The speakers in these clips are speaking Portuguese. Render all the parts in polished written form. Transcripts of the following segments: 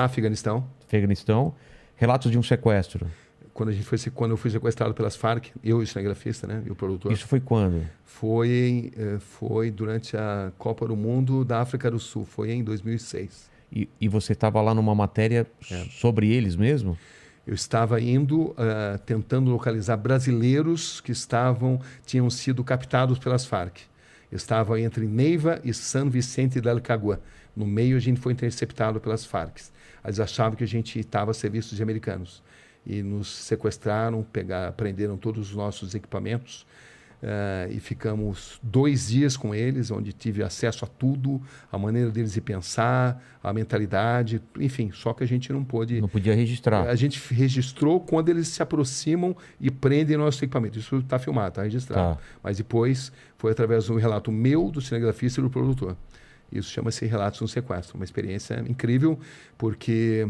Afeganistão. Relatos de um sequestro. Quando eu fui sequestrado pelas Farc, eu e o cinegrafista, né? E o produtor. Isso foi quando? Foi durante a Copa do Mundo da África do Sul. Foi em 2006. E você estava lá numa matéria sobre eles mesmo? Eu estava indo, tentando localizar brasileiros que tinham sido captados pelas Farc. Eu estava entre Neiva e San Vicente del Cagua. No meio, a gente foi interceptado pelas Farc. Eles achavam que a gente estava a serviço de americanos. E nos sequestraram, prenderam todos os nossos equipamentos. E ficamos 2 dias com eles, onde tive acesso a tudo, a maneira deles de pensar, a mentalidade, enfim, só que a gente não pôde... Não podia registrar. A gente registrou quando eles se aproximam e prendem nosso equipamento. Isso está filmado, está registrado. Tá. Mas depois foi através de um relato meu, do cinegrafista e do produtor. Isso chama-se Relatos de um Sequestro. Uma experiência incrível, porque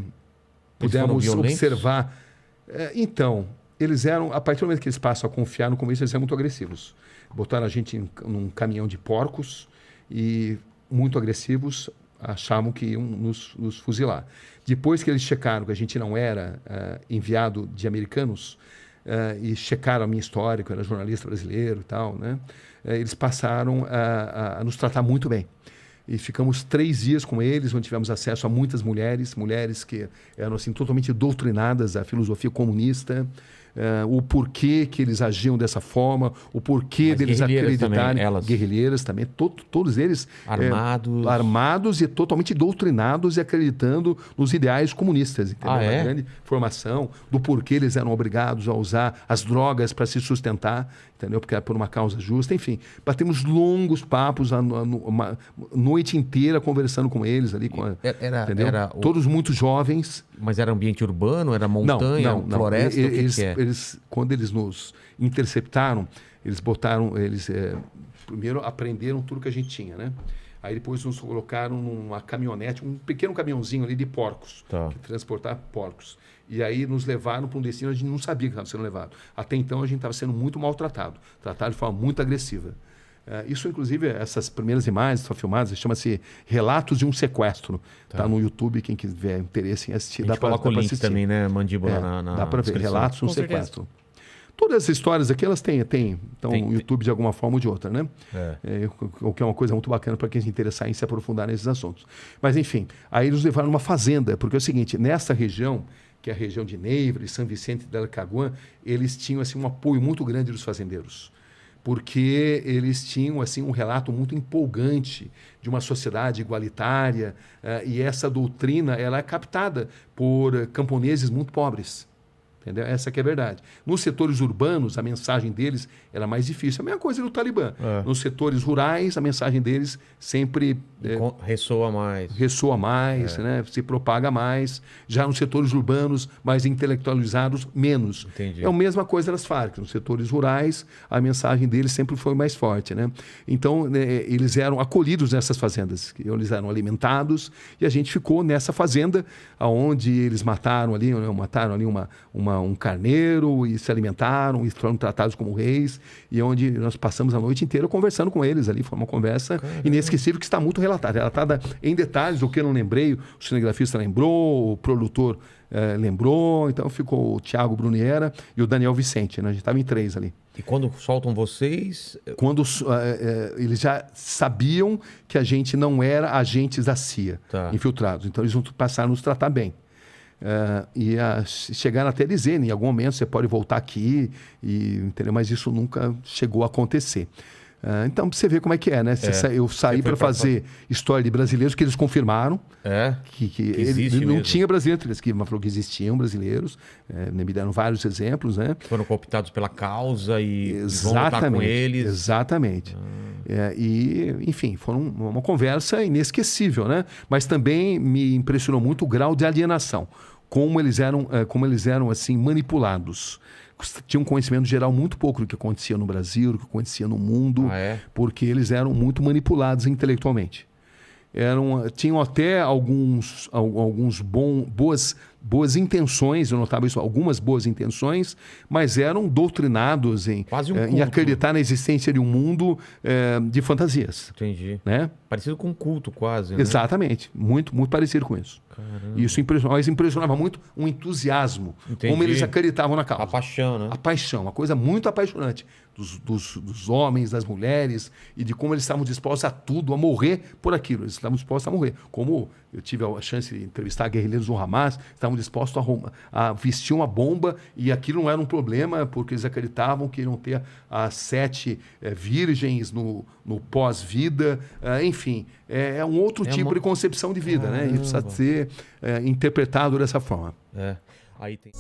pudemos observar... Então... Eles eram, a partir do momento que eles passam a confiar no começo, eles eram muito agressivos. Botaram a gente num caminhão de porcos e muito agressivos, achavam que iam nos fuzilar. Depois que eles checaram que a gente não era enviado de americanos e checaram a minha história, que eu era jornalista brasileiro e tal, né? Eles passaram a nos tratar muito bem. E ficamos 3 dias com eles, onde tivemos acesso a muitas mulheres que eram assim, totalmente doutrinadas à filosofia comunista, o porquê que eles agiam dessa forma, o porquê deles acreditarem. Guerrilheiras também, todos eles armados e totalmente doutrinados e acreditando nos ideais comunistas. Entendeu? Uma grande formação do porquê eles eram obrigados a usar as drogas para se sustentar, entendeu? Porque era por uma causa justa. Enfim, batemos longos papos, uma noite inteira conversando com eles ali. Todos muito jovens. Mas era ambiente urbano? Era montanha, floresta? Quando eles nos interceptaram, eles primeiro apreenderam tudo que a gente tinha, né? Aí depois nos colocaram numa caminhonete, um pequeno caminhãozinho ali de porcos, que transportava porcos. E aí nos levaram para um destino, a gente não sabia que estava sendo levado. Até então a gente estava sendo muito maltratado, tratado de forma muito agressiva. Isso, inclusive, essas primeiras imagens estão filmadas, chama-se Relatos de um Sequestro. Está no YouTube, quem tiver interesse em assistir. Dá para assistir também, né, Mandíbula? Dá para ver, Relatos de um Sequestro. Todas essas histórias aqui, elas estão no YouTube de alguma forma ou de outra, né? O que é uma coisa muito bacana para quem se interessar em se aprofundar nesses assuntos. Mas, enfim, aí eles levaram numa fazenda, porque é o seguinte, nessa região, que é a região de Neiva e San Vicente del Cagua, eles tinham assim, um apoio muito grande dos fazendeiros. Porque eles tinham assim, um relato muito empolgante de uma sociedade igualitária, e essa doutrina ela é captada por camponeses muito pobres. Entendeu? Essa que é a verdade. Nos setores urbanos, a mensagem deles era mais difícil. A mesma coisa do Talibã. Nos setores rurais, a mensagem deles sempre... ressoa mais. Ressoa mais, né? Se propaga mais. Já nos setores urbanos, mais intelectualizados, menos. Entendi. É a mesma coisa das Farc. Nos setores rurais, a mensagem deles sempre foi mais forte, né? Então, eles eram acolhidos nessas fazendas. Eles eram alimentados e a gente ficou nessa fazenda onde eles mataram ali um carneiro e se alimentaram e foram tratados como reis, e onde nós passamos a noite inteira conversando com eles ali. Foi uma conversa inesquecível que está muito relatada em detalhes. O que eu não lembrei, o cinegrafista lembrou, o produtor lembrou, então ficou o Thiago Bruniera e o Daniel Vicente, né? A gente estava em 3 ali. E quando soltam vocês... Quando eles já sabiam que a gente não era agentes da CIA, infiltrados, então eles passaram a nos tratar bem. Chegaram até a dizer, em algum momento você pode voltar aqui, entendeu? Mas isso nunca chegou a acontecer. Então, pra você ver como é que é, né? Eu saí para fazer história de brasileiros, que eles confirmaram que ele não tinha brasileiro. Eles falou que existiam brasileiros, me deram vários exemplos, né? Foram cooptados pela causa e vão lutar com eles. Exatamente. Enfim, foi uma conversa inesquecível, né? Mas também me impressionou muito o grau de alienação. Como eles eram assim, manipulados. Tinham um conhecimento geral muito pouco do que acontecia no Brasil, do que acontecia no mundo, porque eles eram muito manipulados intelectualmente. Tinham até boas boas intenções, eu notava isso, algumas boas intenções, mas eram doutrinados em acreditar na existência de um mundo de fantasias. Entendi. Né? Parecido com um culto quase, né? Exatamente. Muito, muito parecido com isso. Caramba. Isso impressionava muito um entusiasmo. Entendi. Como eles acreditavam na causa. A paixão, né? A paixão, uma coisa muito apaixonante dos homens, das mulheres, e de como eles estavam dispostos a tudo, a morrer por aquilo. Eles estavam dispostos a morrer. Como eu tive a chance de entrevistar guerrilheiros do Hamas, estavam dispostos a vestir uma bomba, e aquilo não era um problema, porque eles acreditavam que iam ter as 7 virgens no pós-vida. Enfim, é um outro tipo de concepção de vida, né? E precisa ser interpretado dessa forma. Aí tem...